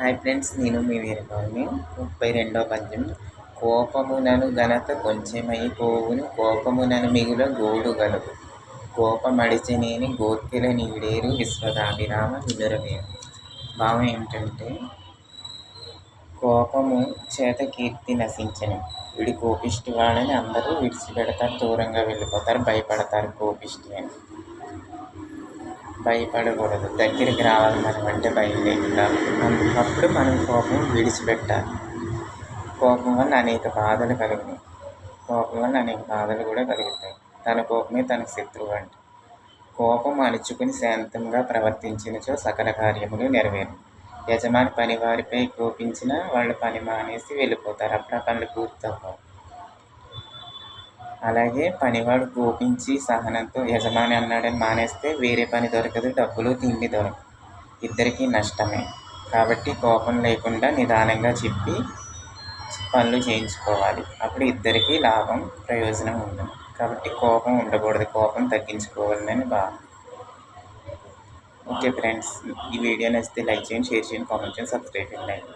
Hi friends, నేను మీ వీరబాబుని. 32వ పద్యం. కోపమునను ఘనత కొంచెమైపోవును, కోపమునను మిగుల గోడు గలదు. కోపమడిచెనేని గోర్కెల నీడేరు, విశ్వదాభిరామ వినురవేము. భావం ఏమిటంటే, కోపము చేత కీర్తి నశించను. వీడి కోపిష్టి వాడని అందరూ విడిచిపెడతారు, దూరంగా వెళ్ళిపోతారు, భయపడతారు కోపిష్టి అని. భయపడకూడదు, దగ్గరికి రావాలి మనం అంటే భయం లేకుండా. అప్పుడు మనం కోపం విడిచిపెట్టాలి. కోపం వల్ల అనేక బాధలు కలుగుతాయి. కోపం వల్ల అనేక బాధలు కూడా కలుగుతాయి. తన కోపమే తనకు శత్రువు అంటే. కోపం అణుచుకుని శాంతంగా ప్రవర్తించినచో సకల కార్యములు నెరవేరు. యజమాని పనివారిపై కోపించిన వాళ్ళు పని మానేసి వెళ్ళిపోతారు, అప్పుడు ఆ పనులు పూర్తవ్వవు. అలాగే పనివాడు కోపించి సహనంతో యజమాని అన్నాడని మానేస్తే వేరే పని దొరకదు, డబ్బులు తిండి దొరకదు, ఇద్దరికీ నష్టమే. కాబట్టి కోపం లేకుండా నిదానంగా చెప్పి పనులు చేయించుకోవాలి, అప్పుడు ఇద్దరికీ లాభం, ప్రయోజనం ఉండదు. కాబట్టి కోపం ఉండకూడదు, కోపం తగ్గించుకోవాలని భావం. ఓకే ఫ్రెండ్స్, ఈ వీడియో నచ్చితే లైక్ చేయండి, షేర్ చేయండి, కామెంట్ చేయండి, సబ్స్క్రైబ్ చేయండి.